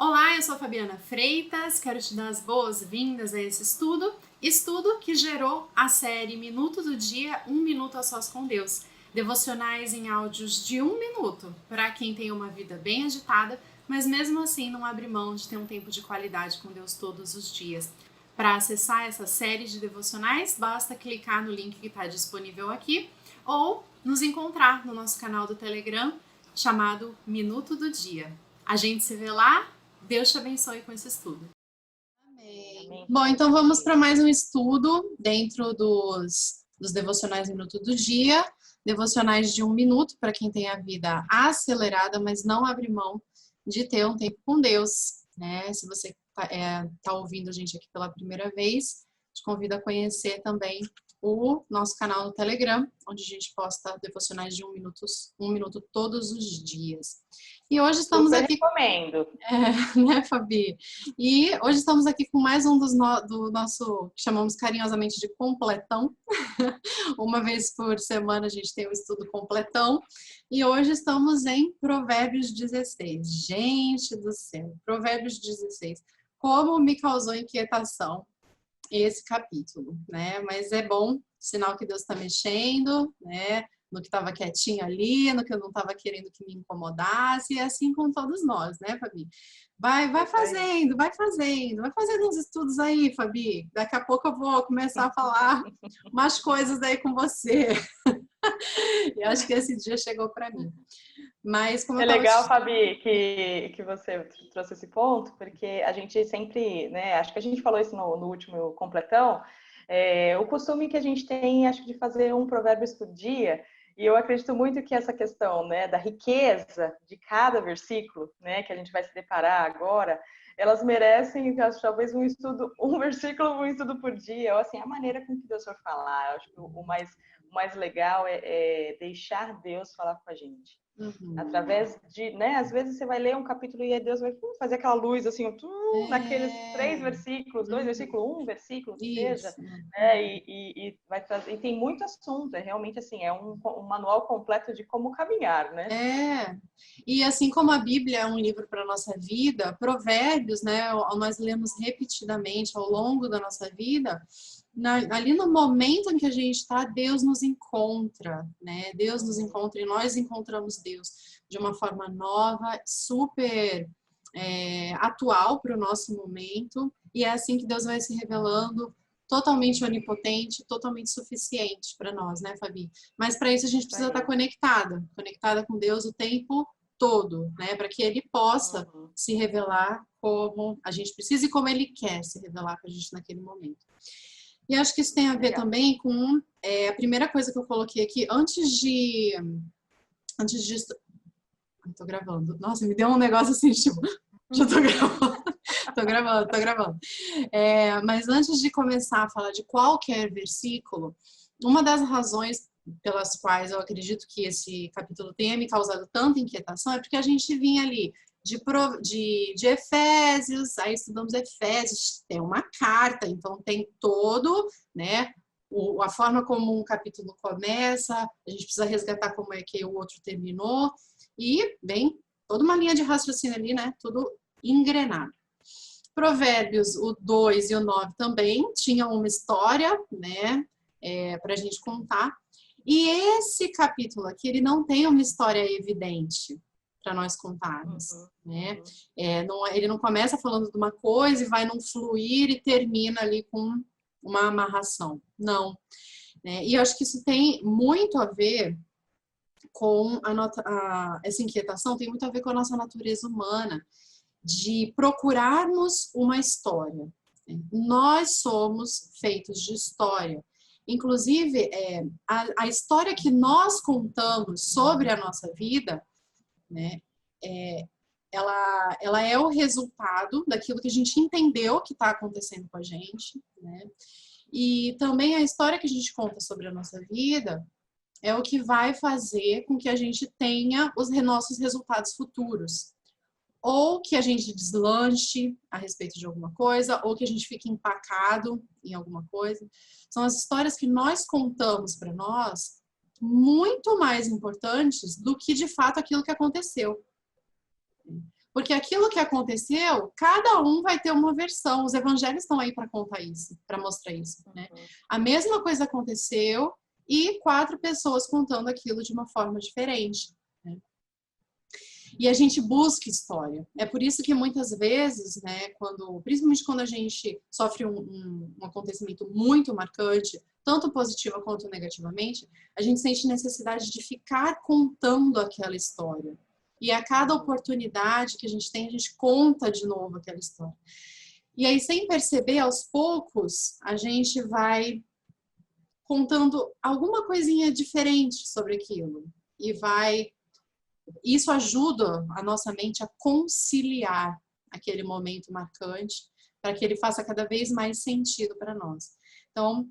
Olá, eu sou a Fabiana Freitas, quero te dar as boas-vindas a esse estudo que gerou a série Minuto do Dia, 1 minuto a sós com Deus, devocionais em áudios de 1 minuto, para quem tem uma vida bem agitada, mas mesmo assim não abre mão de ter um tempo de qualidade com Deus todos os dias. Para acessar essa série de devocionais, basta clicar no link que está disponível aqui ou nos encontrar no nosso canal do Telegram chamado Minuto do Dia. A gente se vê lá. Deus te abençoe com esse estudo. Amém. Bom, então vamos para mais um estudo dentro dos devocionais Minuto do Dia. Devocionais de 1 minuto para quem tem a vida acelerada, mas não abre mão de ter um tempo com Deus, né? Se você tá ouvindo a gente aqui pela primeira vez, te convido a conhecer também o nosso canal no Telegram, onde a gente posta devocionais de 1 minuto todos os dias. E hoje estamos Super aqui. Recomendo. Né, Fabi? E hoje estamos aqui com mais um do nosso, que chamamos carinhosamente de completão. Uma vez por semana a gente tem o estudo completão. E hoje estamos em Provérbios 16. Gente do céu, Provérbios 16. Como me causou inquietação esse capítulo, né? Mas é bom, sinal que Deus está mexendo, né? No que estava quietinho ali, no que eu não estava querendo que me incomodasse, e assim com todos nós, né, Fabi? Vai fazendo uns estudos aí, Fabi. Daqui a pouco eu vou começar a falar umas coisas aí com você. E acho que esse dia chegou para mim. Mas como É eu tava... legal, Fabi, que você trouxe esse ponto, porque a gente sempre, né, acho que a gente falou isso no último completão, o costume que a gente tem, acho que de fazer um provérbio por dia, e eu acredito muito que essa questão, né, da riqueza de cada versículo, né, que a gente vai se deparar agora, elas merecem talvez um estudo, um versículo, um estudo por dia, ou assim, a maneira com que Deus for falar. Eu acho que o mais legal é deixar Deus falar com a gente. Através de, né, às vezes você vai ler um capítulo e aí Deus vai fazer aquela luz assim, naqueles 3 versículos, 2 versículos, 1 versículo que seja, né, e vai trazer, e tem muito assunto, é realmente assim, é um manual completo de como caminhar, né? E assim como a Bíblia é um livro para a nossa vida, Provérbios, né, nós lemos repetidamente ao longo da nossa vida, ali no momento em que a gente está, Deus nos encontra, né? Deus nos encontra e nós encontramos Deus de uma forma nova, super atual para o nosso momento, e é assim que Deus vai se revelando totalmente onipotente, totalmente suficiente para nós, né, Fabi? Mas para isso a gente precisa estar conectada com Deus o tempo todo, né, para que Ele possa se revelar como a gente precisa e como Ele quer se revelar para a gente naquele momento. E acho que isso tem a ver também com a primeira coisa que eu coloquei aqui, antes de tô gravando. Nossa, me deu um negócio assim, tipo, já tô gravando. Tô gravando. Mas antes de começar a falar de qualquer versículo, uma das razões pelas quais eu acredito que esse capítulo tenha me causado tanta inquietação é porque a gente vinha ali de Efésios, aí estudamos Efésios, tem uma carta, então tem todo, né, a forma como um capítulo começa, a gente precisa resgatar como é que o outro terminou, e vem toda uma linha de raciocínio ali, né, tudo engrenado. Provérbios, o 2 e o 9 também tinham uma história, né, para a gente contar. E esse capítulo aqui, ele não tem uma história evidente para nós contarmos, né? Ele não começa falando de uma coisa e vai num fluir e termina ali com uma amarração. Não. E eu acho que isso tem muito a ver com essa inquietação, tem muito a ver com a nossa natureza humana, de procurarmos uma história. Nós somos feitos de história. Inclusive, a história que nós contamos sobre a nossa vida, né, ela é o resultado daquilo que a gente entendeu que está acontecendo com a gente, né? E também a história que a gente conta sobre a nossa vida é o que vai fazer com que a gente tenha os nossos resultados futuros. Ou que a gente deslanche a respeito de alguma coisa, ou que a gente fique empacado em alguma coisa. São as histórias que nós contamos para nós muito mais importantes do que, de fato, aquilo que aconteceu. Porque aquilo que aconteceu, cada um vai ter uma versão. Os evangelhos estão aí para contar isso, para mostrar isso, né? A mesma coisa aconteceu e 4 pessoas contando aquilo de uma forma diferente, né? E a gente busca história. É por isso que muitas vezes, né, principalmente quando a gente sofre um acontecimento muito marcante, tanto positiva quanto negativamente, a gente sente necessidade de ficar contando aquela história. E a cada oportunidade que a gente tem, a gente conta de novo aquela história. E aí, sem perceber, aos poucos, a gente vai contando alguma coisinha diferente sobre aquilo. Isso ajuda a nossa mente a conciliar aquele momento marcante para que ele faça cada vez mais sentido para nós. Então,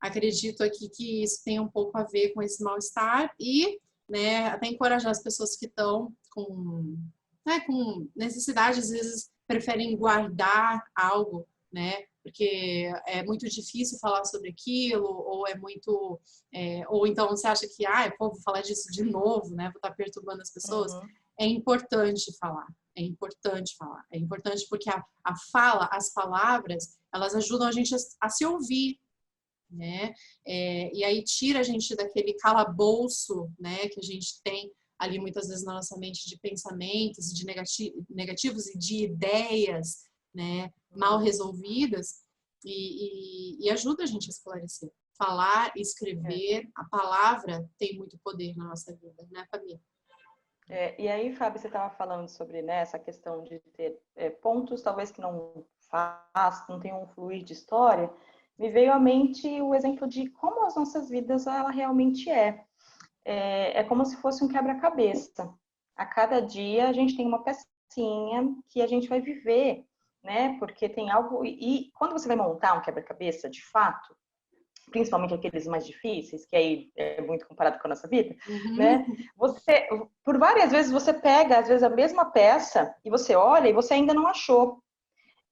acredito aqui que isso tem um pouco a ver com esse mal-estar e, né, até encorajar as pessoas que estão com necessidade, às vezes preferem guardar algo, né? Porque é muito difícil falar sobre aquilo, ou ou então você acha que, vou falar disso de novo, né? Vou estar perturbando as pessoas. É importante falar, é importante falar. É importante porque a fala, as palavras, elas ajudam a gente a se ouvir, né? E aí tira a gente daquele calabouço, né, que a gente tem ali muitas vezes na nossa mente de pensamentos, de negativos e de ideias, né, mal resolvidas, e ajuda a gente a esclarecer. Falar, escrever, a palavra tem muito poder na nossa vida, né, Fabi? E aí, Fábio, você estava falando sobre, né, essa questão de ter pontos talvez que não tenham um fluir de história. Me veio à mente o exemplo de como as nossas vidas ela realmente é. É como se fosse um quebra-cabeça. A cada dia a gente tem uma pecinha que a gente vai viver, né? Porque tem algo... E quando você vai montar um quebra-cabeça, de fato, principalmente aqueles mais difíceis, que aí é muito comparado com a nossa vida, né? Você, por várias vezes, você pega, às vezes, a mesma peça e você olha e você ainda não achou.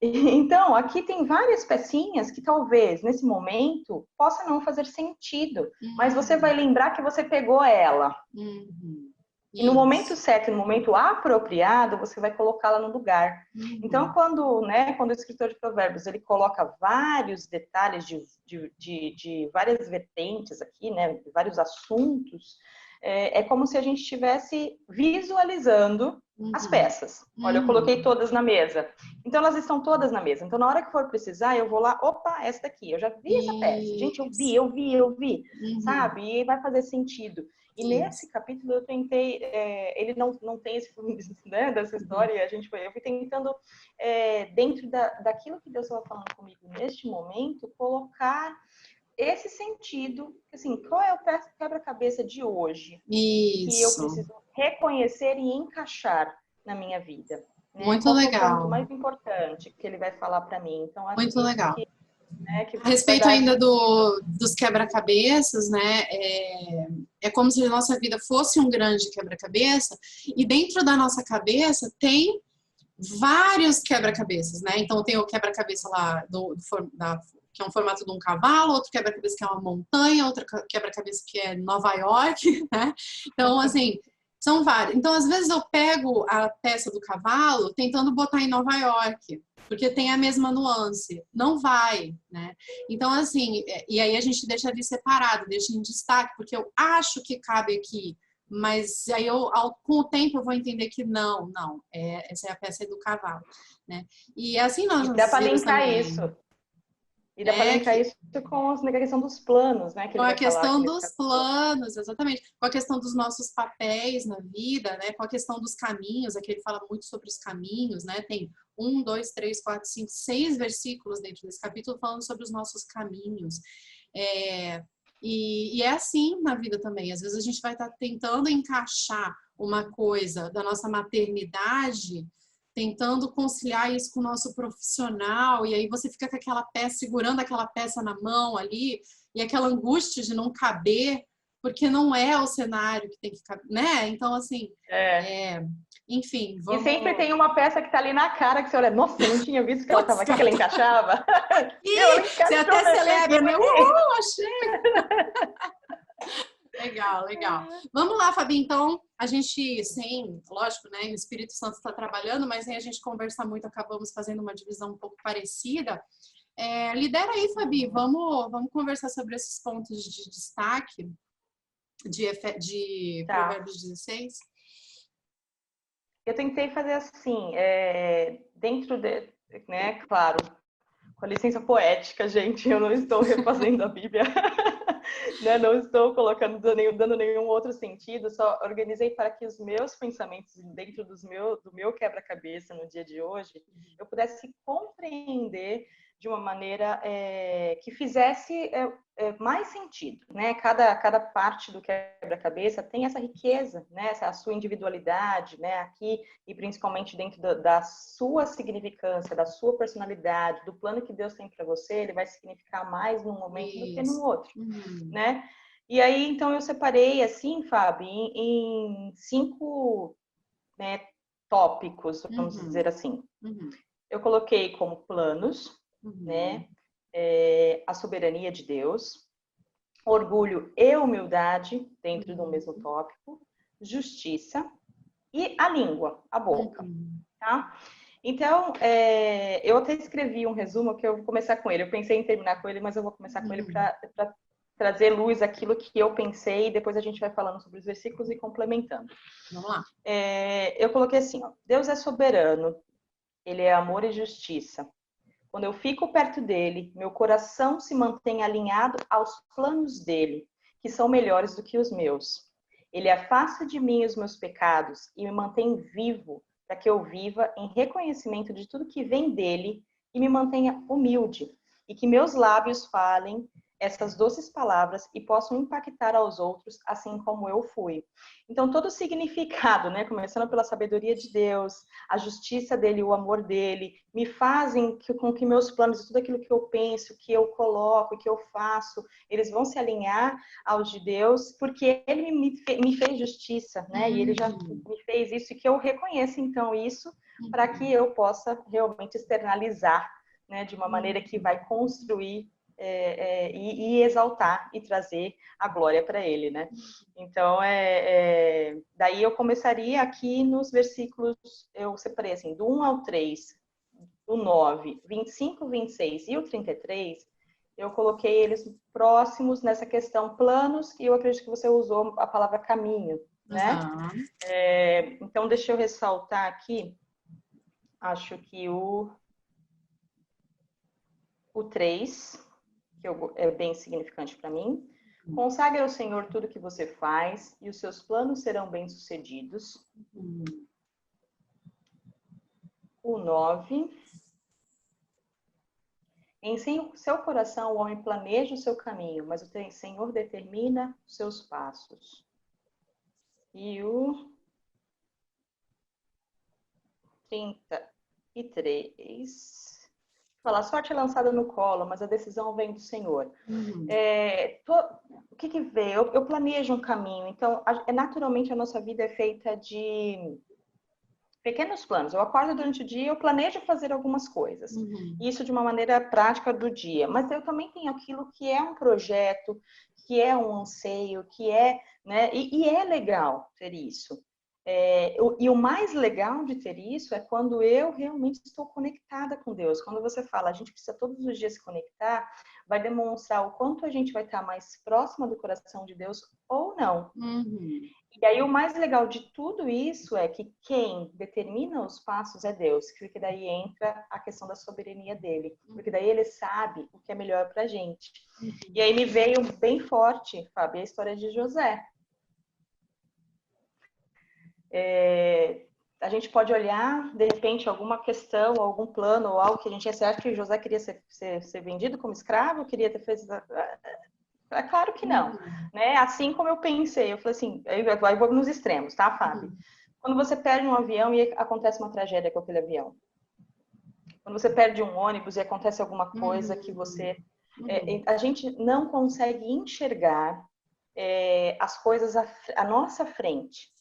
Então, aqui tem várias pecinhas que talvez, nesse momento, possa não fazer sentido, mas você vai lembrar que você pegou ela. E no momento certo, no momento apropriado, você vai colocá-la no lugar. Então, quando o escritor de Provérbios, ele coloca vários detalhes de várias vertentes aqui, né, de vários assuntos, é como se a gente estivesse visualizando as peças. Olha, eu coloquei todas na mesa. Então, elas estão todas na mesa. Então, na hora que for precisar, eu vou lá, opa, essa daqui, eu já vi essa peça. Gente, eu vi, sabe? E vai fazer sentido. E nesse capítulo eu tentei, ele não tem esse filme, né, dessa história, eu fui tentando, dentro daquilo que Deus estava falando comigo neste momento, colocar esse sentido, assim, qual é o quebra-cabeça de hoje que eu preciso reconhecer e encaixar na minha vida? Né? Muito qual legal. É o ponto mais importante que ele vai falar para mim? Então, acho muito legal. Que a respeito ainda dos quebra-cabeças, né? É como se a nossa vida fosse um grande quebra-cabeça e dentro da nossa cabeça tem vários quebra-cabeças, né? Então tem o quebra-cabeça lá que é um formato de um cavalo, outro quebra-cabeça que é uma montanha, outro quebra-cabeça que é Nova York, né? Então, assim, são vários. Então, às vezes eu pego a peça do cavalo tentando botar em Nova York, porque tem a mesma nuance. Não vai, né? Então, assim, e aí a gente deixa ali separado, deixa em destaque, porque eu acho que cabe aqui, mas aí com o tempo eu vou entender que não, essa é a peça do cavalo, né? E assim nós dá para linkar também. Isso. E dá para linkar isso com a questão dos planos, né? Que com ele a questão falar, dos planos, exatamente. Com a questão dos nossos papéis na vida, né? Com a questão dos caminhos, aqui ele fala muito sobre os caminhos, né? Tem 1, 2, 3, 4, 5, 6 versículos dentro desse capítulo falando sobre os nossos caminhos. E é assim na vida também. Às vezes a gente vai estar tentando encaixar uma coisa da nossa maternidade, tentando conciliar isso com o nosso profissional, e aí você fica com aquela peça, segurando aquela peça na mão ali, e aquela angústia de não caber, porque não é o cenário que tem que caber, né? Então, assim, enfim, vamos... E sempre tem uma peça que tá ali na cara, que você olha, nossa, eu não tinha visto que ela tava aqui, que ela encaixava. Ih, você até celebra, né? Achei! Legal, legal. Vamos lá, Fabi, então, a gente, sim, lógico, né, o Espírito Santo está trabalhando, mas nem a gente conversa muito, acabamos fazendo uma divisão um pouco parecida. Lidera aí, Fabi, vamos conversar sobre esses pontos de destaque de Tá. Provérbios 16. Eu tentei fazer assim, dentro de, né, claro, com a licença poética, gente, eu não estou refazendo a Bíblia, né, não estou colocando, dando nenhum outro sentido, só organizei para que os meus pensamentos dentro do meu quebra-cabeça no dia de hoje, eu pudesse compreender de uma maneira que fizesse mais sentido, né? Cada parte do quebra-cabeça tem essa riqueza, né? A sua individualidade, né? Aqui e principalmente dentro da sua significância, da sua personalidade, do plano que Deus tem para você, ele vai significar mais num momento do que no outro, né? E aí, então, eu separei assim, Fábio, em 5, né, tópicos, vamos dizer assim. Eu coloquei como planos, né? A soberania de Deus, orgulho e humildade dentro do mesmo tópico, justiça e a língua, a boca, tá? Então, eu até escrevi um resumo que eu vou começar com ele. Eu pensei em terminar com ele, mas eu vou começar com ele para trazer luz aquilo que eu pensei e depois a gente vai falando sobre os versículos e complementando. Vamos lá. Eu coloquei assim, ó, Deus é soberano, ele é amor e justiça. Quando eu fico perto dele, meu coração se mantém alinhado aos planos dele, que são melhores do que os meus. Ele afasta de mim os meus pecados e me mantém vivo para que eu viva em reconhecimento de tudo que vem dele e me mantenha humilde e que meus lábios falem essas doces palavras e possam impactar aos outros assim como eu fui. Então, todo o significado, né, começando pela sabedoria de Deus, a justiça dele, o amor dele, me fazem com que meus planos, tudo aquilo que eu penso, que eu coloco, que eu faço, eles vão se alinhar aos de Deus, porque ele me fez justiça, né? E ele já me fez isso, e que eu reconheça, então, isso, para que eu possa realmente externalizar, né, de uma maneira que vai construir e exaltar e trazer a glória para ele, né? Então, daí eu começaria aqui nos versículos, eu separei assim, do 1 ao 3, o 9, 25, 26 e o 33, eu coloquei eles próximos nessa questão planos, e eu acredito que você usou a palavra caminho, né? Então, deixa eu ressaltar aqui, acho que o 3, que é bem significante para mim. Consagre ao Senhor tudo que você faz e os seus planos serão bem-sucedidos. O 9. Em seu coração o homem planeja o seu caminho, mas o Senhor determina os seus passos. E o 33. Falar, sorte é lançada no colo, mas a decisão vem do Senhor. O que vê? Eu planejo um caminho. Então, naturalmente, a nossa vida é feita de pequenos planos. Eu acordo durante o dia, eu planejo fazer algumas coisas. Isso de uma maneira prática do dia. Mas eu também tenho aquilo que é um projeto, que é um anseio, que é, né? E é legal ter isso. E o mais legal de ter isso é quando eu realmente estou conectada com Deus. Quando você fala, a gente precisa todos os dias se conectar, vai demonstrar o quanto a gente vai estar mais próxima do coração de Deus ou não. E aí o mais legal de tudo isso é que quem determina os passos é Deus, porque daí entra a questão da soberania dele, porque daí ele sabe o que é melhor pra gente. E aí me veio bem forte, Fábio, a história de José. A gente pode olhar, de repente, alguma questão, algum plano, ou algo que a gente ia certo que José queria ser vendido como escravo, queria ter feito... É claro que não, né? Assim como eu pensei, eu falei assim, aí vou nos extremos, tá, Fábio? Quando você perde um avião e acontece uma tragédia com aquele avião. Quando você perde um ônibus e acontece alguma coisa que você... a gente não consegue enxergar as coisas à nossa frente.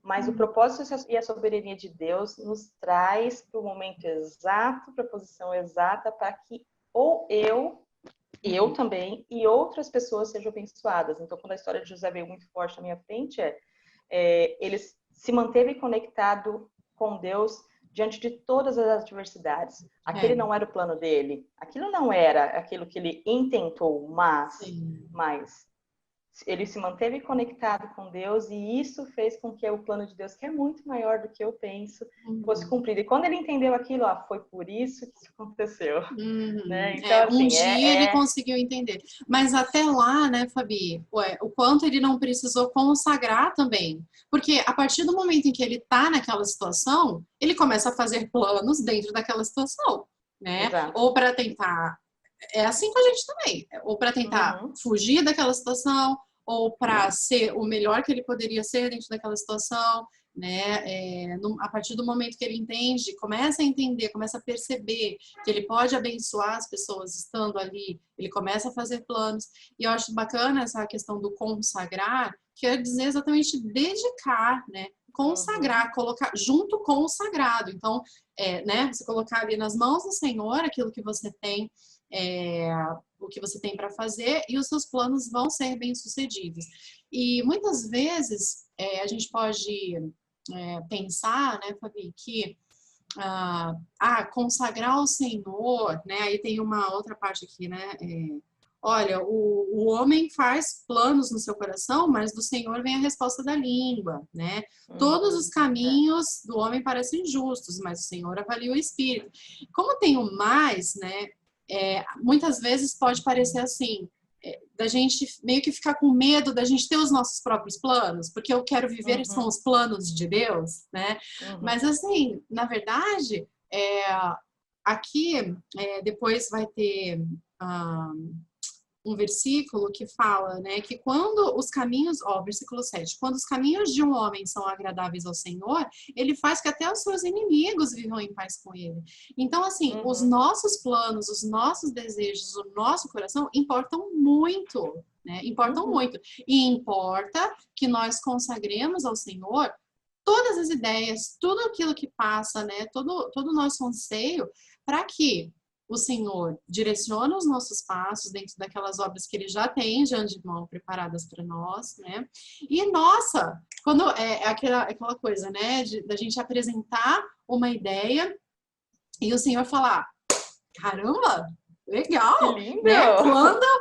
Mas o propósito e a soberania de Deus nos traz para o momento exato, para a posição exata, para que ou eu eu também e outras pessoas sejam abençoadas. Então, quando a história de José veio muito forte na minha frente, ele se manteve conectado com Deus diante de todas as adversidades. Aquele não era o plano dele, aquilo não era aquilo que ele intentou, mas ele se manteve conectado com Deus e isso fez com que o plano de Deus, que é muito maior do que eu penso, fosse cumprido. E quando ele entendeu aquilo, foi por isso que isso aconteceu. Né? Então, assim, um dia ele conseguiu entender. Mas até lá, né, Fabi, o quanto ele não precisou consagrar também. Porque a partir do momento em que ele tá naquela situação, ele começa a fazer planos dentro daquela situação, né? Exato. Ou para tentar... É assim com a gente também. Ou para tentar fugir daquela situação, ou para ser o melhor que ele poderia ser dentro daquela situação, né? A partir do momento que ele entende, começa a entender, começa a perceber que ele pode abençoar as pessoas estando ali, ele começa a fazer planos. E eu acho bacana essa questão do consagrar, que quer dizer exatamente dedicar, né? Consagrar, colocar junto com o sagrado. Então, né? Você colocar ali nas mãos do Senhor aquilo que você tem, o que você tem para fazer, e os seus planos vão ser bem-sucedidos. E muitas vezes a gente pode pensar, né, Fabi, que consagrar ao Senhor, né? Aí tem uma outra parte aqui, né? Olha, o homem faz planos no seu coração, mas do Senhor vem a resposta da língua, né? Todos os caminhos do homem parecem justos, mas o Senhor avalia o espírito. Como tem o mais, né? Muitas vezes pode parecer assim, da gente meio que ficar com medo da gente ter os nossos próprios planos, porque eu quero viver são os planos de Deus, né? Mas assim, na verdade, aqui depois vai ter um versículo que fala, né, que quando os caminhos, versículo 7, quando os caminhos de um homem são agradáveis ao Senhor, ele faz que até os seus inimigos vivam em paz com ele. Então, assim, os nossos planos, os nossos desejos, o nosso coração importam muito, né, importam muito. E importa que nós consagremos ao Senhor todas as ideias, tudo aquilo que passa, né, todo o nosso anseio, para que o Senhor direciona os nossos passos dentro daquelas obras que Ele já tem de antemão preparadas para nós, né? E, nossa, quando aquela coisa, né, da gente apresentar uma ideia e o Senhor falar, caramba, legal, que lindo. Né?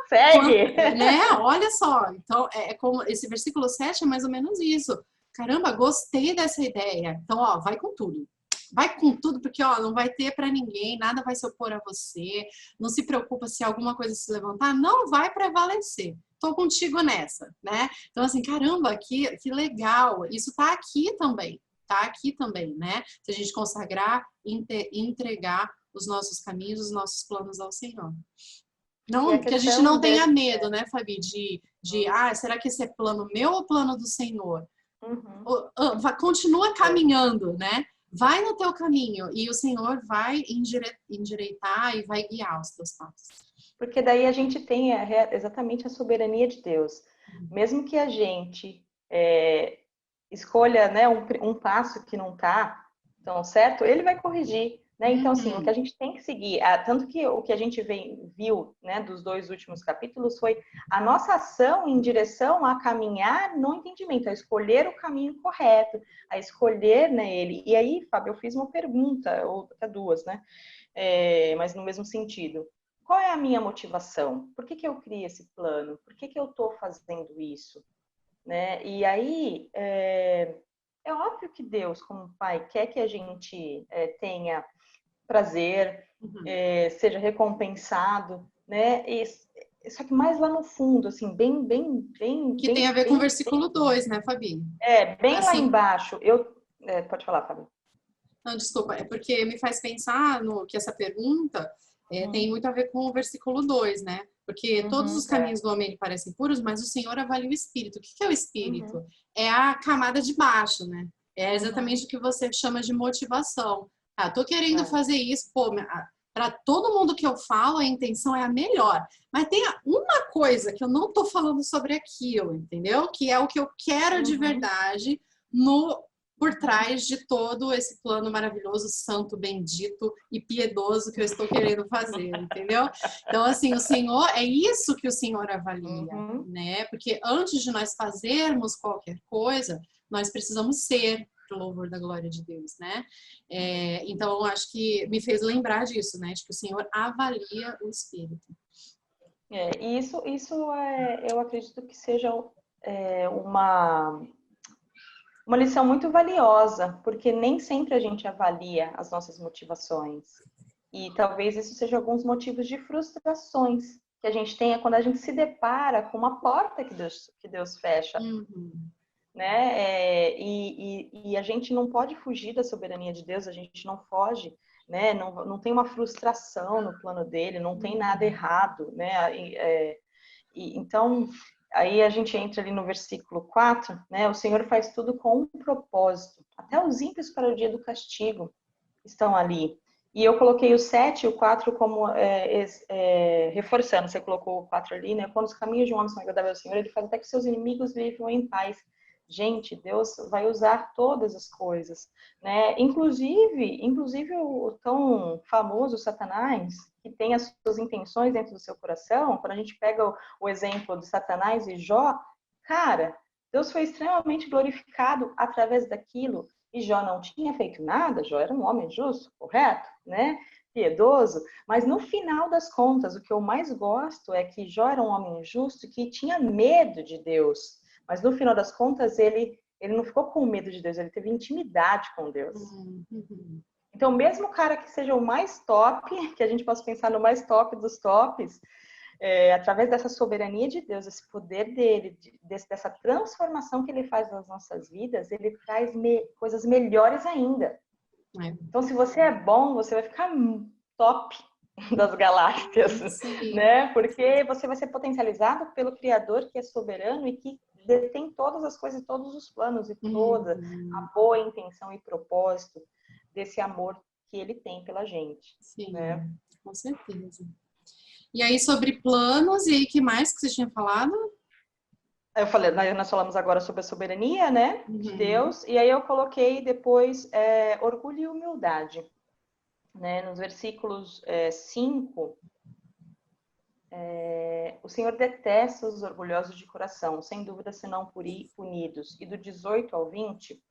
Segue! Né? Olha só, então, como esse versículo 7 é mais ou menos isso. Caramba, gostei dessa ideia. Então, vai com tudo. Vai com tudo, porque não vai ter para ninguém, nada vai se opor a você. Não se preocupa se alguma coisa se levantar, não vai prevalecer. Tô contigo nessa, né? Então, assim, caramba, que legal. Isso tá aqui também, né? Se a gente consagrar, entregar os nossos caminhos, os nossos planos ao Senhor. Não, que a gente não tenha medo, né, Fabi, será que esse é plano meu ou plano do Senhor? Continua caminhando, né? Vai no teu caminho e o Senhor vai endireitar e vai guiar os teus passos. Porque daí a gente tem exatamente a soberania de Deus. Mesmo que a gente escolha, né, um passo que não está tão certo, Ele vai corrigir. Né? Então, assim, o que a gente tem que seguir, tanto que o que a gente viu, né, dos 2 últimos capítulos foi a nossa ação em direção a caminhar no entendimento, a escolher o caminho correto, a escolher, né, ele. E aí, Fábio, eu fiz uma pergunta, ou até 2, né, mas no mesmo sentido. Qual é a minha motivação? Por que eu criei esse plano? Por que eu estou fazendo isso? Né? E aí, é óbvio que Deus, como Pai, quer que a gente tenha prazer, seja recompensado, né? Só que mais lá no fundo, assim, bem... Que tem a ver com o versículo 2, né, Fabi? Bem assim, lá embaixo. Pode falar, Fabi. Não, desculpa, é porque me faz pensar que essa pergunta tem muito a ver com o versículo 2, né? Porque todos os caminhos do homem parecem puros, mas o Senhor avalia o espírito. O que é o espírito? É a camada de baixo, né? É exatamente o que você chama de motivação. Tô querendo fazer isso, para todo mundo que eu falo, a intenção é a melhor. Mas tem uma coisa que eu não tô falando sobre aquilo, entendeu? Que é o que eu quero de verdade por trás de todo esse plano maravilhoso, santo, bendito e piedoso que eu estou querendo fazer, entendeu? Então, assim, o Senhor, é isso que o Senhor avalia, né? Porque antes de nós fazermos qualquer coisa, nós precisamos ser pro louvor da glória de Deus, né? Então, acho que me fez lembrar disso, né? De que o Senhor avalia o espírito. E isso eu acredito que seja uma lição muito valiosa, porque nem sempre a gente avalia as nossas motivações. E talvez isso seja alguns motivos de frustrações que a gente tenha quando a gente se depara com uma porta que Deus fecha. Né? E a gente não pode fugir da soberania de Deus, a gente não foge, né? Não tem uma frustração no plano dele, não tem nada errado, né? Então, aí a gente entra ali no versículo 4, né? O Senhor faz tudo com um propósito. Até os ímpios para o dia do castigo estão ali. E eu coloquei o 7 e o 4 como reforçando. Você colocou o 4 ali, né? Quando os caminhos de um homem são agradáveis ao Senhor, ele faz até que seus inimigos vivam em paz. Gente, Deus vai usar todas as coisas, né? Inclusive o tão famoso Satanás, que tem as suas intenções dentro do seu coração. Quando a gente pega o exemplo de Satanás e Jó, cara, Deus foi extremamente glorificado através daquilo. E Jó não tinha feito nada, Jó era um homem justo, correto, né? Piedoso, mas no final das contas, o que eu mais gosto é que Jó era um homem justo que tinha medo de Deus. Mas no final das contas, ele não ficou com medo de Deus, ele teve intimidade com Deus. Então, mesmo o cara que seja o mais top, que a gente possa pensar no mais top dos tops, através dessa soberania de Deus, esse poder dele, dessa transformação que ele faz nas nossas vidas, ele traz coisas melhores ainda. Então, se você é bom, você vai ficar top das galáxias, né? Porque você vai ser potencializado pelo Criador que é soberano e que detém todas as coisas, todos os planos e toda a boa intenção e propósito desse amor que ele tem pela gente. Sim, né? Com certeza. E aí, sobre planos, e aí, que mais que você tinha falado? Eu falei, nós falamos agora sobre a soberania, né, de Deus, e aí eu coloquei depois orgulho e humildade, né, nos versículos 5, o Senhor detesta os orgulhosos de coração, sem dúvida serão punidos. E do 18 ao 20,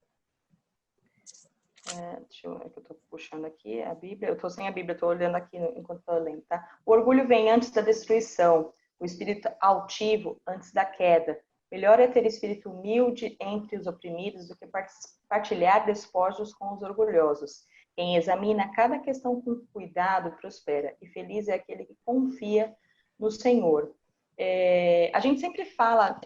deixa eu ver que eu estou puxando aqui a Bíblia, eu estou sem a Bíblia, estou olhando aqui enquanto estou lendo, tá? O orgulho vem antes da destruição, o espírito altivo antes da queda. Melhor é ter espírito humilde entre os oprimidos do que partilhar despojos com os orgulhosos. Quem examina cada questão com cuidado prospera, e feliz é aquele que confia no Senhor. A gente sempre fala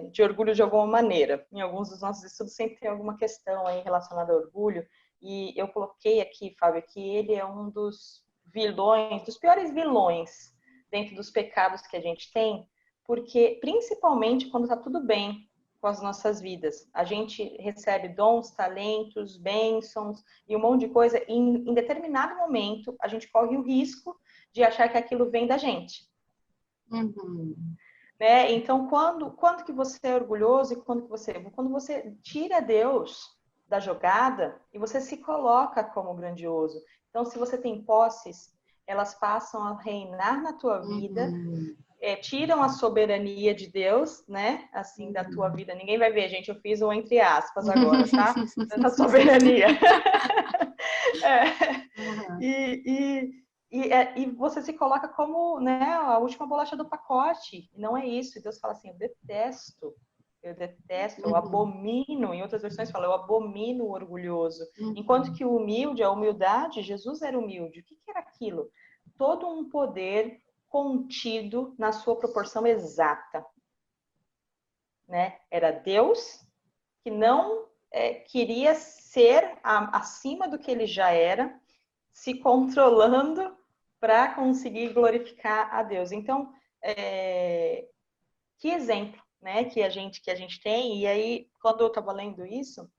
de orgulho de alguma maneira. Em alguns dos nossos estudos sempre tem alguma questão aí relacionada ao orgulho. E eu coloquei aqui, Fábio, que ele é um dos vilões, dos piores vilões dentro dos pecados que a gente tem, porque principalmente quando está tudo bem com as nossas vidas. A gente recebe dons, talentos, bênçãos e um monte de coisa. E em determinado momento, a gente corre o risco de achar que aquilo vem da gente. Né? Então, quando que você é orgulhoso e quando você tira Deus da jogada e você se coloca como grandioso. Então, se você tem posses, elas passam a reinar na tua vida, tiram a soberania de Deus, né? Assim, da tua vida. Ninguém vai ver, gente, eu fiz um entre aspas agora, tá? Essa soberania. E você se coloca como, né, a última bolacha do pacote. E não é isso. E Deus fala assim, eu detesto, eu abomino. Em outras versões fala, eu abomino o orgulhoso. Enquanto que o humilde, a humildade, Jesus era humilde. O que era aquilo? Todo um poder contido na sua proporção exata. Né? Era Deus que não queria ser acima do que ele já era, se controlando para conseguir glorificar a Deus. Então, que exemplo, né, que a gente tem. E aí, quando eu estava lendo isso,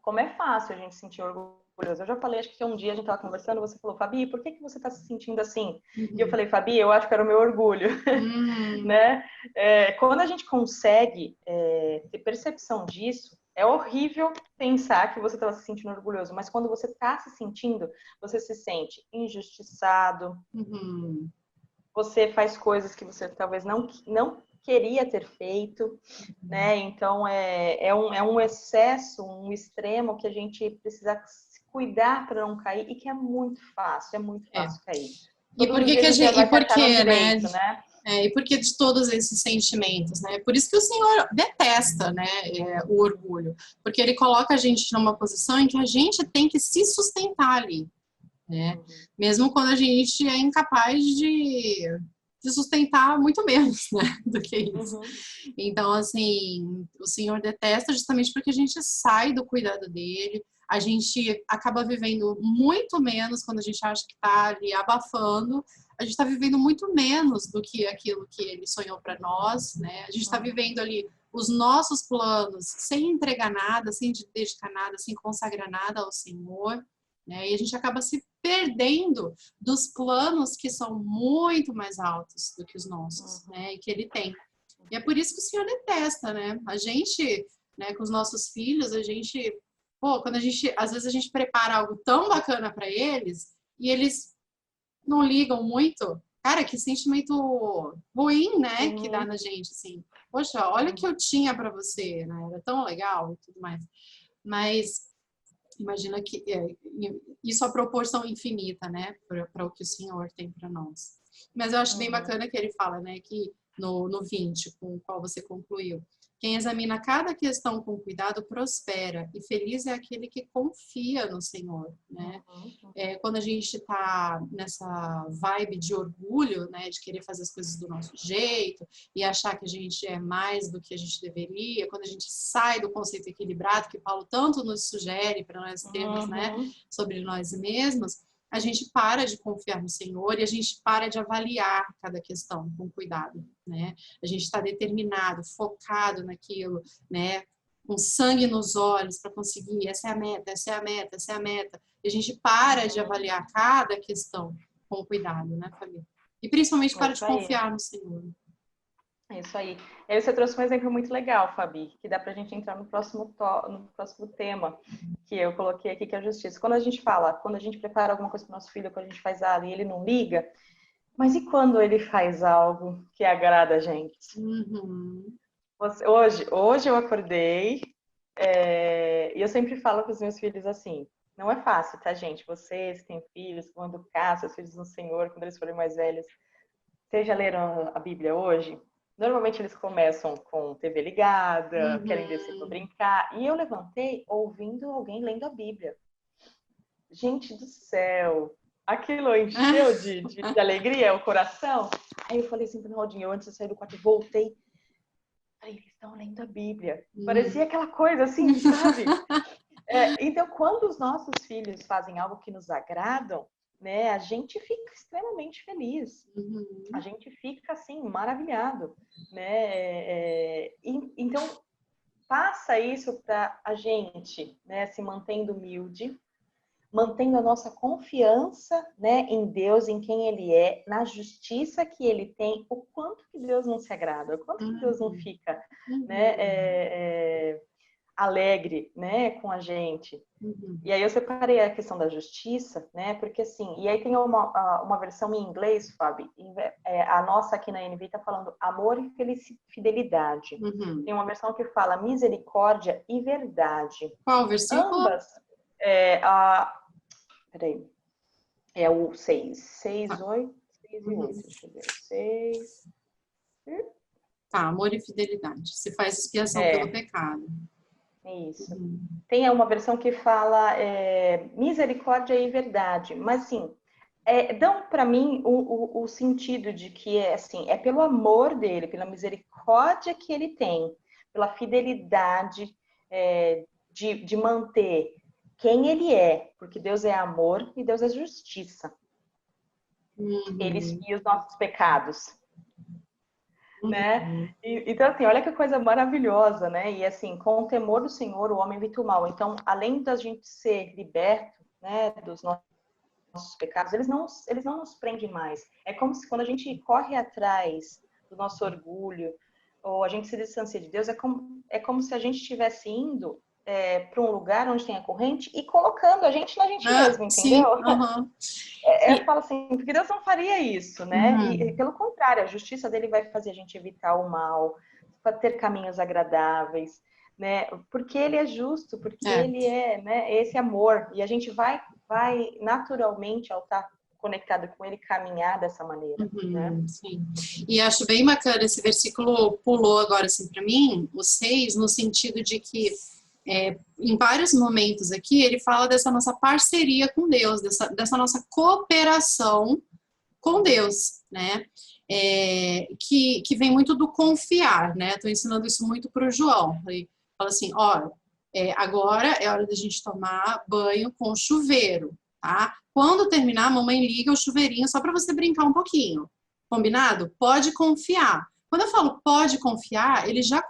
como é fácil a gente sentir orgulhoso. Eu já falei, acho que um dia a gente estava conversando, você falou, Fabi, por que você está se sentindo assim? E eu falei, Fabi, eu acho que era o meu orgulho. Né? Quando a gente consegue ter percepção disso, É horrível pensar que você estava se sentindo orgulhoso, mas quando você está se sentindo, você se sente injustiçado, você faz coisas que você talvez não queria ter feito, né? Então é um excesso, um extremo que a gente precisa se cuidar para não cair e que é muito fácil cair. E Todos por os que que dias a a gente gente, vai e se por achar no que, né? direito, né? E por que de todos esses sentimentos, né? Por isso que o Senhor detesta, né, o orgulho, porque ele coloca a gente numa posição em que a gente tem que se sustentar ali, né? Mesmo quando a gente é incapaz de sustentar muito menos, né, do que isso. Então, assim, o Senhor detesta justamente porque a gente sai do cuidado dele, a gente acaba vivendo muito menos quando a gente acha que está ali abafando, a gente está vivendo muito menos do que aquilo que ele sonhou para nós, né? A gente está vivendo ali os nossos planos sem entregar nada, sem dedicar nada, sem consagrar nada ao Senhor, né? E a gente acaba se perdendo dos planos que são muito mais altos do que os nossos, né? E que ele tem. E é por isso que o Senhor detesta, né? A gente, né, com os nossos filhos, a gente, quando a gente, às vezes a gente prepara algo tão bacana para eles e eles não ligam muito, cara, que sentimento ruim, né, que dá na gente, assim. Poxa, olha o que eu tinha para você, né? Era tão legal e tudo mais. Mas imagina que isso a proporção infinita, né, para o que o Senhor tem para nós. Mas eu acho bem bacana que ele fala, né, que no 20, com o qual você concluiu, quem examina cada questão com cuidado prospera, e feliz é aquele que confia no Senhor, né? Quando a gente está nessa vibe de orgulho, né, de querer fazer as coisas do nosso jeito e achar que a gente é mais do que a gente deveria, quando a gente sai do conceito equilibrado que Paulo tanto nos sugere para nós termos, né, sobre nós mesmos, a gente para de confiar no Senhor e a gente para de avaliar cada questão com cuidado, né? A gente está determinado, focado naquilo, né? Com sangue nos olhos para conseguir, essa é a meta, essa é a meta, essa é a meta. E a gente para de avaliar cada questão com cuidado, né, Fabi? E principalmente para de confiar no Senhor. É isso aí. E aí você trouxe um exemplo muito legal, Fabi, que dá para a gente entrar no próximo tema que eu coloquei aqui, que é a justiça. Quando a gente fala, quando a gente prepara alguma coisa para o nosso filho, quando a gente faz algo e ele não liga, mas e quando ele faz algo que agrada a gente? Hoje eu acordei e eu sempre falo para os meus filhos assim, não é fácil, tá, gente? Vocês que têm filhos, vão educar seus filhos no Senhor quando eles forem mais velhos. Vocês já leram a Bíblia hoje? Normalmente eles começam com TV ligada, querem descer para brincar. E eu levantei ouvindo alguém lendo a Bíblia. Gente do céu! Aquilo encheu de alegria o coração. Aí eu falei assim para o Rodinho, antes de sair do quarto, eu voltei. Falei, eles estão lendo a Bíblia. Parecia aquela coisa assim, sabe? Então, quando os nossos filhos fazem algo que nos agradam, né, a gente fica extremamente feliz. A gente fica, assim, maravilhado, né? Então, passa isso para a gente, né, se mantendo humilde, mantendo a nossa confiança, né, em Deus, em quem Ele é, na justiça que Ele tem, o quanto que Deus não se agrada, o quanto que Deus não fica, né, alegre, né, com a gente. E aí eu separei a questão da justiça, né, porque assim, e aí tem uma versão em inglês, Fábio, a nossa aqui na NVI está falando amor e fidelidade. Tem uma versão que fala misericórdia e verdade. Qual o versículo? Ambas, peraí, é o 6, 6, 8, 6 e 8, deixa eu ver, 6... Tá, amor e fidelidade. Se faz expiação pelo pecado. Isso. Tem uma versão que fala misericórdia e verdade, mas assim, dão para mim o sentido de que assim, é pelo amor dele, pela misericórdia que ele tem, pela fidelidade de manter quem ele é, porque Deus é amor e Deus é justiça. Ele expia os nossos pecados. Né? Então, assim, olha que coisa maravilhosa, né? E assim, com o temor do Senhor, o homem evita o mal. Então, além da gente ser liberto, né, dos nossos pecados, eles não nos prendem mais. É como se quando a gente corre atrás do nosso orgulho, ou a gente se distancia de Deus, é como se a gente estivesse indo para um lugar onde tem a corrente e colocando a gente na gente mesmo, sim, entendeu? uhum. Eu falo assim, porque Deus não faria isso, né? E pelo contrário, a justiça dele vai fazer a gente evitar o mal, para ter caminhos agradáveis, né? Porque ele é justo, porque ele é, né, esse amor. E a gente vai naturalmente, ao estar conectado com ele, caminhar dessa maneira, né? Sim. E acho bem bacana, esse versículo pulou agora assim para mim, o 6, no sentido de que em vários momentos aqui ele fala dessa nossa parceria com Deus, dessa nossa cooperação com Deus, né? Que vem muito do confiar, né? Estou ensinando isso muito para o João. Fala assim, ó, agora é hora da gente tomar banho com chuveiro, tá? Quando terminar, a mamãe liga o chuveirinho só para você brincar um pouquinho. Combinado? Pode confiar. Quando eu falo pode confiar, ele já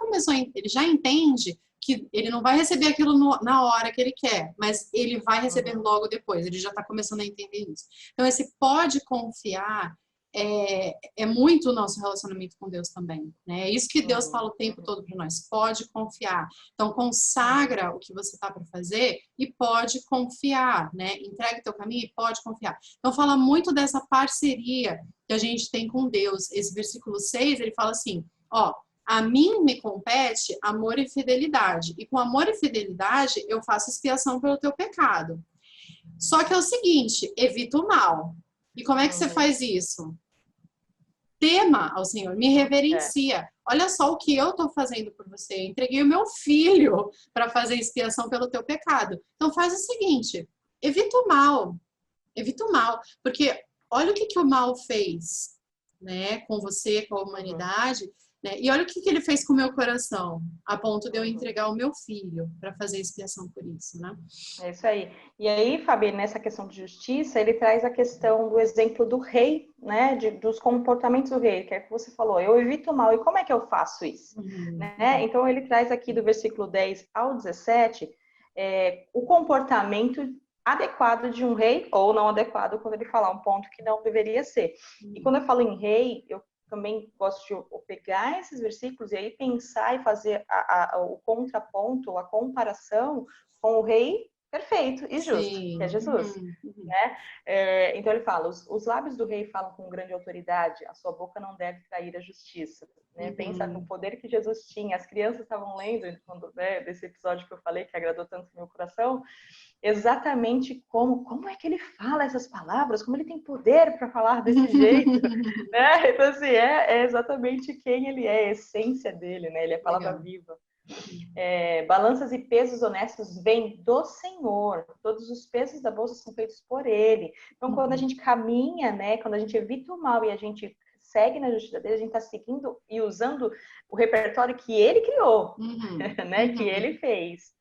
entende que ele não vai receber aquilo na hora que ele quer, mas ele vai receber logo depois. Ele já está começando a entender isso. Então, esse pode confiar é muito o nosso relacionamento com Deus também, né? É isso que Deus fala o tempo todo para nós. Pode confiar. Então, consagra o que você está para fazer e pode confiar, né? Entrega o teu caminho e pode confiar. Então, fala muito dessa parceria que a gente tem com Deus. Esse versículo 6, ele fala assim, ó, a mim me compete amor e fidelidade. E com amor e fidelidade, eu faço expiação pelo teu pecado. Só que é o seguinte, evita o mal. E como é que você faz isso? Tema ao Senhor, me reverencia. Olha só o que eu estou fazendo por você. Eu entreguei o meu filho para fazer expiação pelo teu pecado. Então faz o seguinte, evita o mal. Evita o mal. Porque olha o que o mal fez, né, com você, com a humanidade. Né? E olha o que ele fez com o meu coração, a ponto de eu entregar o meu filho para fazer expiação por isso, né? É isso aí. E aí, Fabi, nessa questão de justiça, ele traz a questão do exemplo do rei, né? Dos comportamentos do rei, que é o que você falou, eu evito o mal. E como é que eu faço isso? Né? Então, ele traz aqui do versículo 10 ao 17 o comportamento adequado de um rei ou não adequado quando ele falar um ponto que não deveria ser. E quando eu falo em rei, eu também gosto de pegar esses versículos e aí pensar e fazer o contraponto, a comparação com o rei perfeito e justo, que é Jesus. Né? Então ele fala, os lábios do rei falam com grande autoridade, a sua boca não deve trair a justiça. Né? Pensa no poder que Jesus tinha. As crianças estavam lendo desse episódio que eu falei, que agradou tanto no meu coração, exatamente como é que ele fala essas palavras, como ele tem poder para falar desse jeito, né? Então, assim, é exatamente quem ele é, a essência dele, né? Ele é a palavra viva. Balanças e pesos honestos vêm do Senhor. Todos os pesos da bolsa são feitos por Ele. Então, quando a gente caminha, né? Quando a gente evita o mal e a gente segue na justiça dele, a gente está seguindo e usando o repertório que Ele criou, né? Que Ele fez.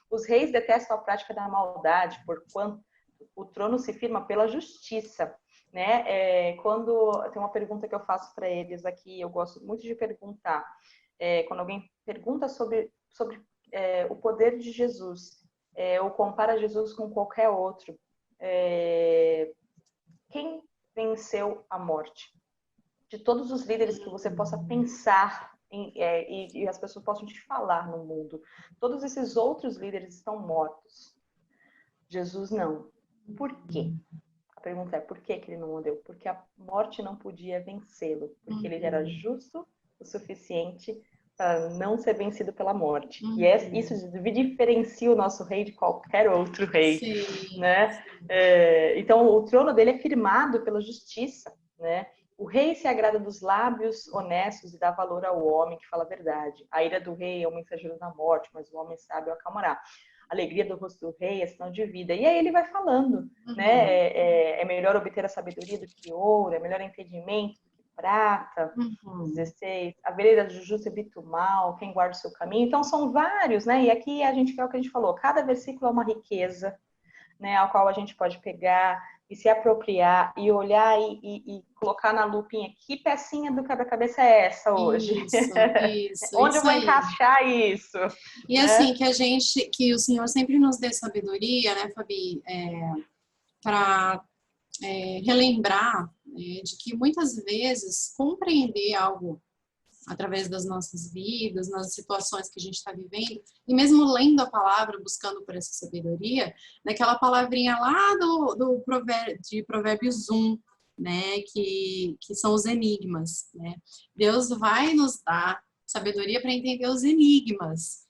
Os reis detestam a prática da maldade, porquanto o trono se firma pela justiça. Né? Quando tem uma pergunta que eu faço para eles aqui, eu gosto muito de perguntar. Quando alguém pergunta sobre o poder de Jesus, ou compara Jesus com qualquer outro, quem venceu a morte? De todos os líderes que você possa pensar e as pessoas possam te falar no mundo, todos esses outros líderes estão mortos. Jesus não. Por quê? A pergunta é, por que ele não morreu? Porque a morte não podia vencê-lo, porque ele era justo o suficiente para não ser vencido pela morte. E isso diferencia o nosso rei de qualquer outro rei. Né? Então, o trono dele é firmado pela justiça. Né? O rei se agrada dos lábios honestos e dá valor ao homem que fala a verdade. A ira do rei é o mensageiro da morte, mas o homem sábio o acalmará. A alegria do rosto do rei é sinal de vida. E aí ele vai falando, né? É melhor obter a sabedoria do que ouro, é melhor entendimento do que prata. 16. A vereda do justo evita o mal, quem guarda o seu caminho. Então são vários, né? E aqui a gente vê o que a gente falou. Cada versículo é uma riqueza, né? Ao qual a gente pode pegar e se apropriar e olhar e colocar na lupinha que pecinha do quebra-cabeça é essa hoje? Isso. Onde isso eu vou aí. encaixar isso? E assim, que o Senhor sempre nos dê sabedoria, né, Fabi, para relembrar de que muitas vezes compreender algo através das nossas vidas, nas situações que a gente está vivendo, e mesmo lendo a palavra, buscando por essa sabedoria, naquela palavrinha lá de Provérbios 1, né, que são os enigmas, né? Deus vai nos dar sabedoria para entender os enigmas.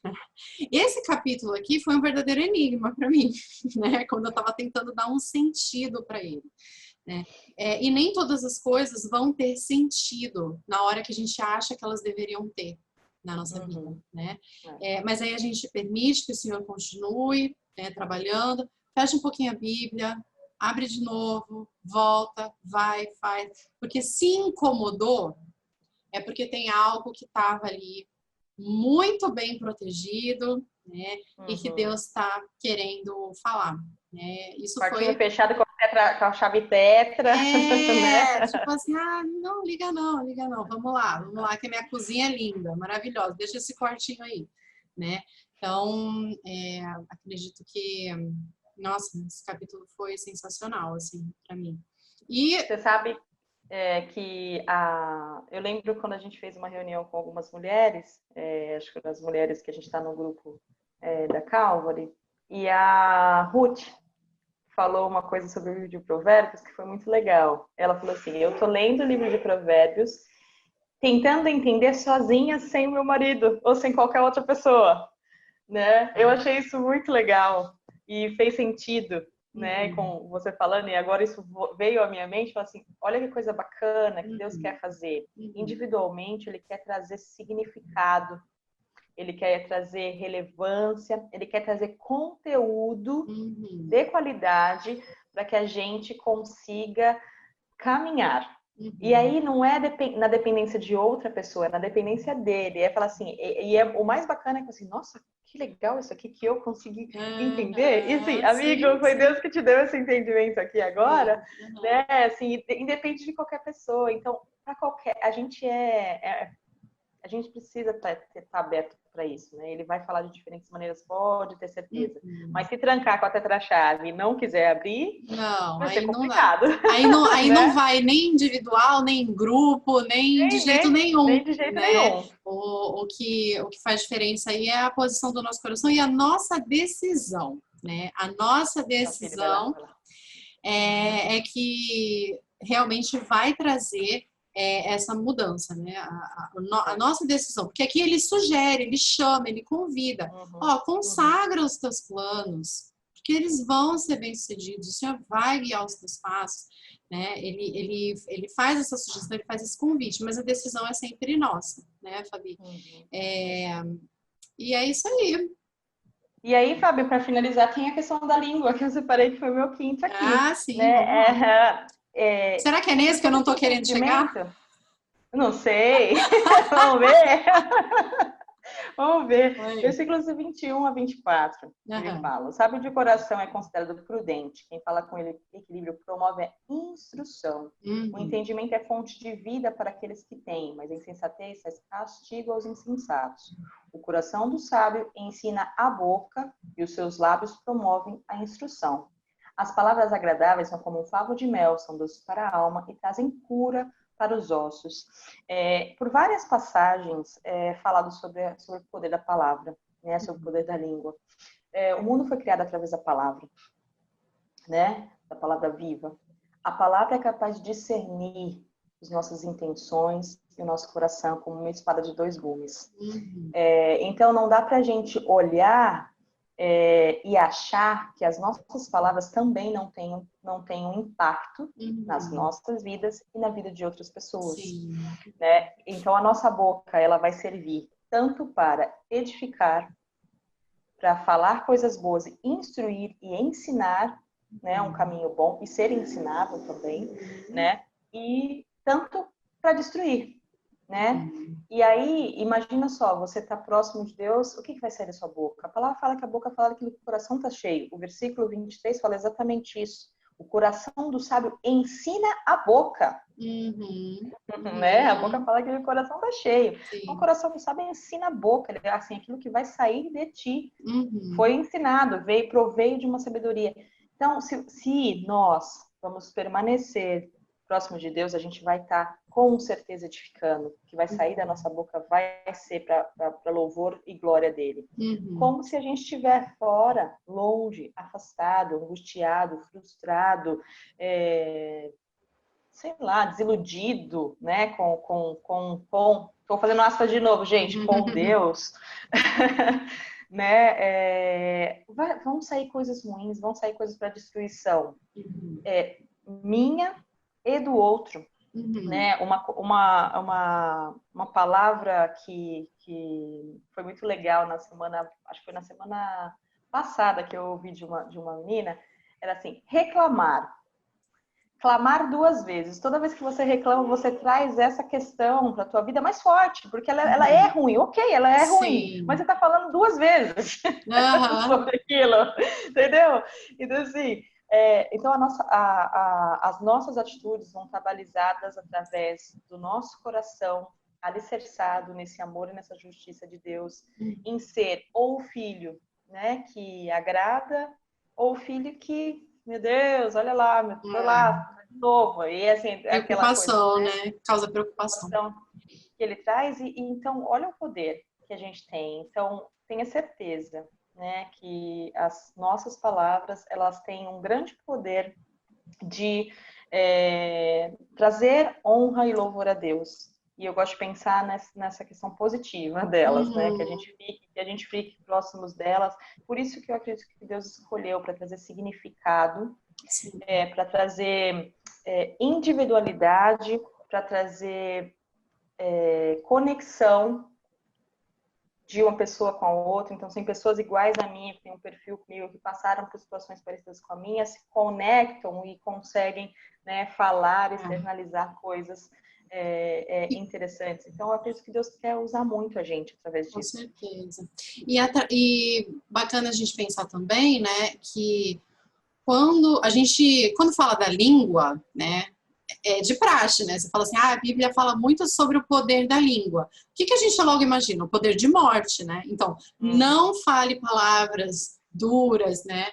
Esse capítulo aqui foi um verdadeiro enigma para mim, né? Quando eu estava tentando dar um sentido para ele. Né? E nem todas as coisas vão ter sentido na hora que a gente acha que elas deveriam ter na nossa vida, né? Mas aí a gente permite que o Senhor continue, né, trabalhando, fecha um pouquinho a Bíblia, abre de novo, volta, vai, faz. Porque se incomodou, é porque tem algo que estava ali muito bem protegido, né? E que Deus está querendo falar, né? Isso Quartinho foi fechado com a chave tetra, né? tipo assim, não, liga não, vamos lá, que a minha cozinha é linda, maravilhosa, deixa esse quartinho aí, né? Então, acredito que, nossa, esse capítulo foi sensacional, assim, para mim. E você sabe que eu lembro quando a gente fez uma reunião com algumas mulheres, acho que as mulheres que a gente está no grupo da Calvary, e a Ruth falou uma coisa sobre o livro de Provérbios que foi muito legal. Ela falou assim: eu tô lendo o livro de Provérbios tentando entender sozinha, sem o meu marido ou sem qualquer outra pessoa, né? Eu achei isso muito legal e fez sentido, né, com você falando, e agora isso veio à minha mente, falei assim, olha que coisa bacana que Deus quer fazer. Individualmente, Ele quer trazer significado, Ele quer trazer relevância, Ele quer trazer conteúdo de qualidade para que a gente consiga caminhar. E aí não é na dependência de outra pessoa, é na dependência dele. É falar assim, o mais bacana é que assim, nossa, que legal isso aqui que eu consegui entender. E assim, amigo, foi Deus que te deu esse entendimento aqui agora, né? Assim, independe de qualquer pessoa. Então, para qualquer, a gente precisa estar aberto para isso, né? Ele vai falar de diferentes maneiras, pode ter certeza. Mas se trancar com a tetrachave e não quiser abrir, vai ser complicado. Aí né? Não vai nem individual, nem em grupo, nem de jeito nenhum. Nem de jeito nenhum. O que faz diferença aí é a posição do nosso coração e a nossa decisão, né? A nossa decisão é que realmente vai trazer essa mudança, né? A nossa decisão, porque aqui ele sugere, ele chama, ele convida, consagra os teus planos, porque eles vão ser bem-sucedidos, o Senhor vai guiar os teus passos, né? Ele faz essa sugestão, ele faz esse convite, mas a decisão é sempre nossa, né, Fabi? E é isso aí. E aí, Fábio, para finalizar, tem a questão da língua, que eu separei, que foi o meu quinto aqui. Sim, né? Será que é nesse que eu não estou querendo chegar? Não sei. Vamos ver. Vamos ver. Versículos de 21 a 24. Ele fala: o sábio de coração é considerado prudente. Quem fala com ele equilíbrio promove a instrução. O entendimento é fonte de vida para aqueles que têm, mas a insensatez faz castigo aos insensatos. O coração do sábio ensina a boca e os seus lábios promovem a instrução. As palavras agradáveis são como um favo de mel, são doces para a alma e trazem cura para os ossos. Por várias passagens falado sobre o poder da palavra, né, sobre o poder da língua. O mundo foi criado através da palavra, né, da palavra viva. A palavra é capaz de discernir as nossas intenções e o nosso coração como uma espada de dois gumes. Então não dá para a gente olhar e achar que as nossas palavras também não tenham impacto nas nossas vidas e na vida de outras pessoas. Né? Então, a nossa boca ela vai servir tanto para edificar, para falar coisas boas, instruir e ensinar, né, um caminho bom e ser ensinável também, né? E tanto para destruir, né? E aí, imagina só, você está próximo de Deus, o que vai sair da sua boca? A palavra fala que a boca fala que o coração está cheio. O versículo 23 fala exatamente isso. O coração do sábio ensina a boca. Né? A boca fala que o coração está cheio. Então, o coração do sábio ensina a boca. Assim, aquilo que vai sair de ti foi ensinado, proveio de uma sabedoria. Então, se nós vamos permanecer próximo de Deus, a gente vai estar com certeza edificando. O que vai sair da nossa boca vai ser para louvor e glória dele. Como se a gente estiver fora, longe, afastado, angustiado, frustrado, sei lá, desiludido, né, tô fazendo aspas de novo, gente, com Deus, né, vão sair coisas ruins, vão sair coisas para destruição, minha e do outro, né, uma palavra que foi muito legal na semana, acho que foi na semana passada que eu ouvi de uma menina, era assim, clamar 2 vezes. Toda vez que você reclama, você traz essa questão para a tua vida mais forte, porque ela é ruim. Ok, ela é ruim, mas você está falando 2 vezes sobre aquilo, entendeu? Então, assim, então as nossas atitudes vão estar balizadas através do nosso coração, alicerçado nesse amor e nessa justiça de Deus, em ser ou o filho, né, que agrada, ou o filho que, meu Deus, olha lá, foi lá, de novo. E assim, Preocupação, aquela coisa, né? Causa preocupação. Que ele traz, e então, olha o poder que a gente tem. Então, tenha certeza, né, que as nossas palavras, elas têm um grande poder de trazer honra e louvor a Deus. E eu gosto de pensar nessa questão positiva delas, né? Que a gente fique próximos delas. Por isso que eu acredito que Deus escolheu para trazer significado, para trazer individualidade, para trazer conexão de uma pessoa com a outra. Então, tem pessoas iguais a mim, que têm um perfil comigo, que passaram por situações parecidas com a minha, se conectam e conseguem, né, falar, externalizar coisas interessantes. Então, eu acredito que Deus quer usar muito a gente através disso. Com certeza. E bacana a gente pensar também, né, que quando fala da língua, né, é de praxe, né? Você fala assim, a Bíblia fala muito sobre o poder da língua. O que a gente logo imagina? O poder de morte, né? Então, não fale palavras duras, né?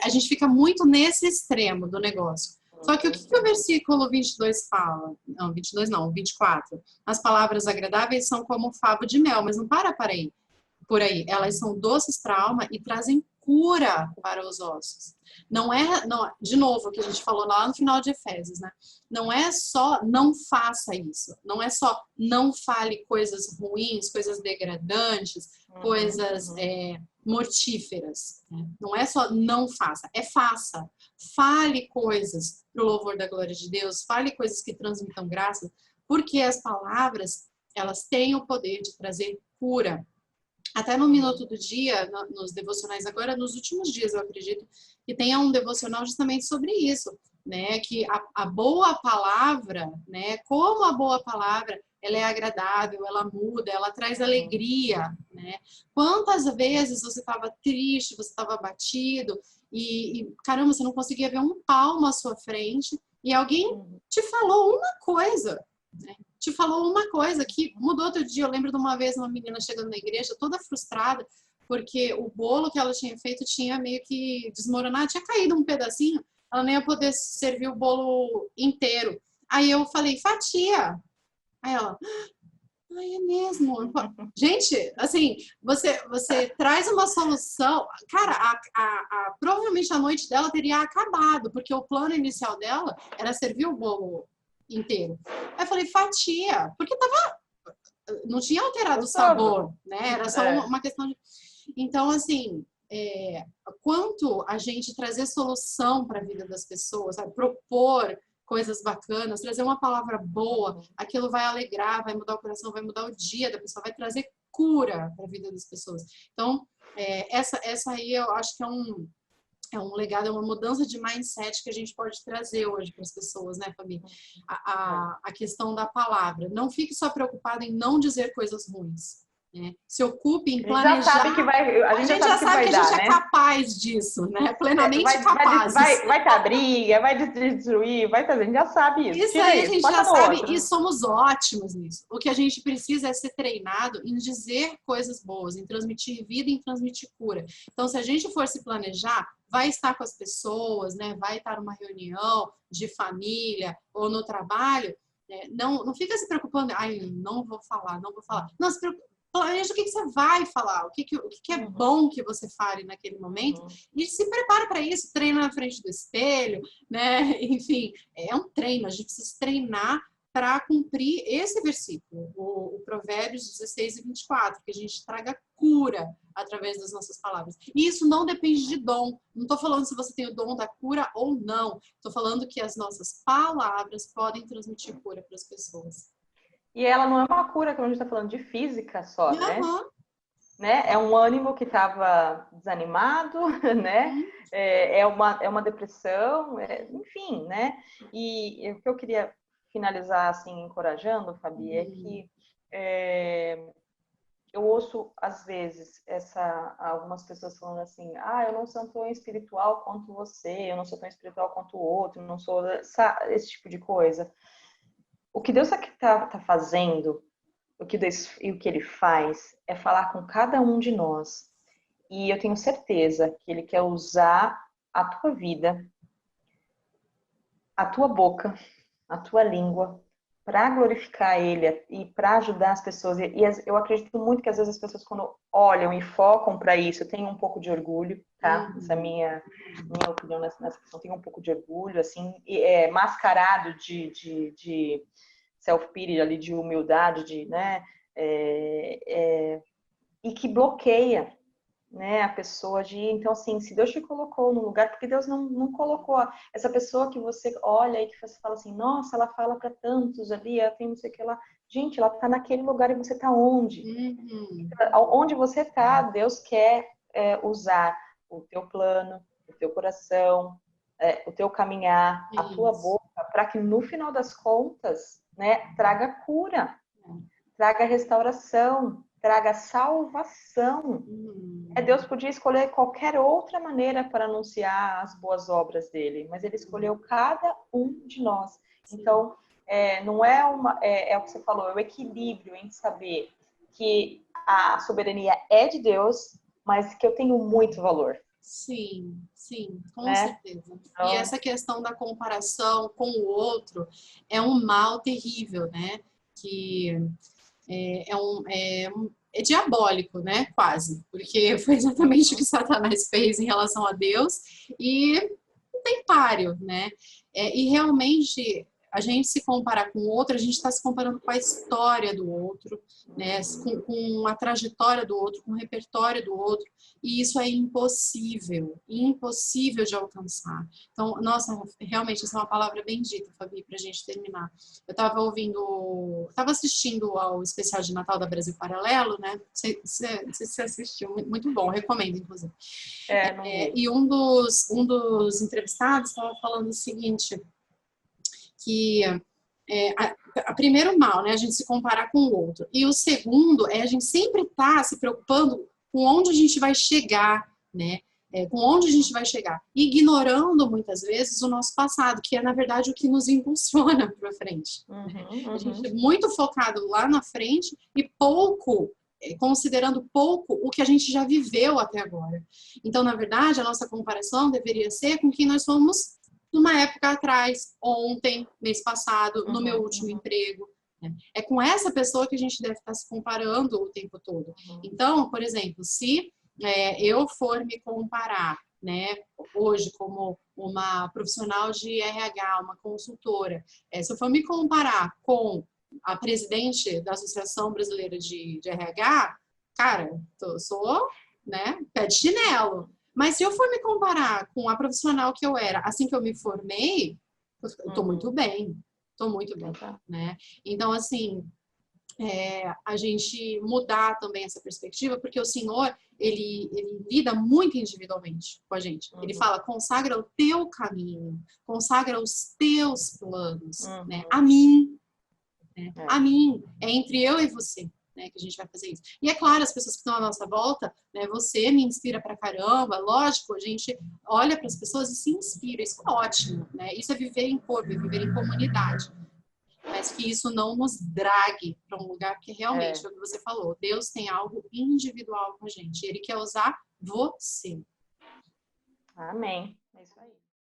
A gente fica muito nesse extremo do negócio. Só que o que o versículo 22 fala? Não, 22 não, 24. As palavras agradáveis são como um favo de mel, mas não por aí. Elas são doces para a alma e trazem cura para os ossos. Não, de novo, o que a gente falou lá no final de Efésios, né? Não é só não faça isso. Não é só não fale coisas ruins, coisas degradantes, coisas mortíferas. Né? Não é só não faça, é faça. Fale coisas para o louvor da glória de Deus, fale coisas que transmitam graça, porque as palavras, elas têm o poder de trazer cura. Até no Minuto do Dia, nos devocionais agora, nos últimos dias, eu acredito, que tenha um devocional justamente sobre isso, né? Que a boa palavra, né? Como a boa palavra, ela é agradável, ela muda, ela traz alegria, né? Quantas vezes você estava triste, você estava abatido e, caramba, você não conseguia ver um palmo à sua frente e alguém te falou uma coisa, né? Te falou uma coisa que mudou outro dia. Eu lembro de uma vez uma menina chegando na igreja toda frustrada porque o bolo que ela tinha feito tinha meio que desmoronado, tinha caído um pedacinho, ela nem ia poder servir o bolo inteiro. Aí eu falei, fatia. Aí ela, é mesmo? Gente, assim, você traz uma solução. Cara, provavelmente a noite dela teria acabado, porque o plano inicial dela era servir o bolo inteiro. Aí eu falei, fatia, porque não tinha alterado o sabor, né? Era só uma questão de... Então, assim, quanto a gente trazer solução para a vida das pessoas, sabe? Propor coisas bacanas, trazer uma palavra boa, aquilo vai alegrar, vai mudar o coração, vai mudar o dia da pessoa, vai trazer cura para a vida das pessoas. Então, essa aí eu acho que é um legado, é uma mudança de mindset que a gente pode trazer hoje para as pessoas, né, Fabi? A questão da palavra. Não fique só preocupado em não dizer coisas ruins, né? Se ocupe em A gente já sabe planejar. que vai, A gente já sabe que a gente é capaz disso, né? Plenamente capazes. Vai ter briga, vai destruir, vai ter, a gente já sabe isso. Isso aí a gente já sabe outro. e somos ótimos nisso. O que a gente precisa é ser treinado em dizer coisas boas, em transmitir vida, em transmitir cura. Então, se a gente for se planejar, vai estar com as pessoas, né? Vai estar numa reunião de família ou no trabalho, né? Não fica se preocupando, ai, não vou falar. Não, se preocupa. Planeja o que você vai falar, o que é bom que você fale naquele momento e se prepara para isso, treina na frente do espelho, né? Enfim, é um treino, a gente precisa treinar para cumprir esse versículo, o Provérbios 16 e 24, que a gente traga cura através das nossas palavras. E isso não depende de dom. Não estou falando se você tem o dom da cura ou não. Estou falando que as nossas palavras podem transmitir cura para as pessoas. E ela não é uma cura, como a gente está falando, de física só, né? É um ânimo que estava desanimado, né? É uma depressão, enfim, né? E o que eu queria finalizar, assim, encorajando, Fabi, é que eu ouço, às vezes, algumas pessoas falando assim, eu não sou tão espiritual quanto você, eu não sou tão espiritual quanto o outro, não sou esse tipo de coisa. O que Deus está fazendo, o que Ele faz, é falar com cada um de nós. E eu tenho certeza que Ele quer usar a tua vida, a tua boca, a tua língua, para glorificar Ele e para ajudar as pessoas. E eu acredito muito que às vezes as pessoas, quando olham e focam para isso, eu tenho um pouco de orgulho, tá? Essa é a minha opinião nessa questão. Tenho um pouco de orgulho, assim, mascarado de self-pity, ali, de humildade, né? E que bloqueia, né, a pessoa então, assim, se Deus te colocou no lugar, porque Deus não colocou essa pessoa que você olha e que você fala assim, nossa, ela fala para tantos ali, ela tem não sei o que lá. Gente, ela tá naquele lugar e você tá onde? Onde você tá, Deus quer usar o teu plano, o teu coração, o teu caminhar, a tua boca, para que no final das contas, né, traga cura, traga restauração, traga salvação. Deus podia escolher qualquer outra maneira para anunciar as boas obras dele, mas ele escolheu cada um de nós. Então, não é o que você falou, é o equilíbrio em saber que a soberania é de Deus, mas que eu tenho muito valor. Sim, com certeza. Então, e essa questão da comparação com o outro é um mal terrível, né? Que é diabólico, né? Quase. Porque foi exatamente o que Satanás fez em relação a Deus e não tem páreo, né? E realmente a gente se comparar com o outro, a gente está se comparando com a história do outro, né? Com a trajetória do outro, com o repertório do outro, e isso é impossível de alcançar. Então, nossa, realmente, essa é uma palavra bendita, Fabi, para a gente terminar. Eu estava assistindo ao especial de Natal da Brasil Paralelo, né? Você assistiu, muito bom, recomendo, inclusive. E um dos entrevistados estava falando o seguinte, que primeiro mal, né, a gente se comparar com o outro, e o segundo é a gente sempre estar se preocupando com onde a gente vai chegar, né, com onde a gente vai chegar, ignorando muitas vezes o nosso passado, que é na verdade o que nos impulsiona para frente. A gente é muito focado lá na frente e considerando pouco o que a gente já viveu até agora. Então, na verdade, a nossa comparação deveria ser com quem nós somos numa época atrás, ontem, mês passado, no meu último emprego. É com essa pessoa que a gente deve estar se comparando o tempo todo. Então, por exemplo, se eu for me comparar, né, hoje como uma profissional de RH, uma consultora, se eu for me comparar com a presidente da Associação Brasileira de RH, cara, sou, né, pé de chinelo. Mas se eu for me comparar com a profissional que eu era assim que eu me formei, eu tô muito bem, né? Então, assim, a gente mudar também essa perspectiva, porque o Senhor, ele lida muito individualmente com a gente. Ele fala, consagra o teu caminho, consagra os teus planos, né? A mim, né? A mim, é entre eu e você. né, que a gente vai fazer isso. E é claro, as pessoas que estão à nossa volta, né, você me inspira pra caramba, lógico, a gente olha para as pessoas e se inspira, isso é ótimo, né? Isso é viver em corpo, é viver em comunidade. Mas que isso não nos drague para um lugar, porque realmente, é o que você falou, Deus tem algo individual com a gente, Ele quer usar você. Amém. É isso aí.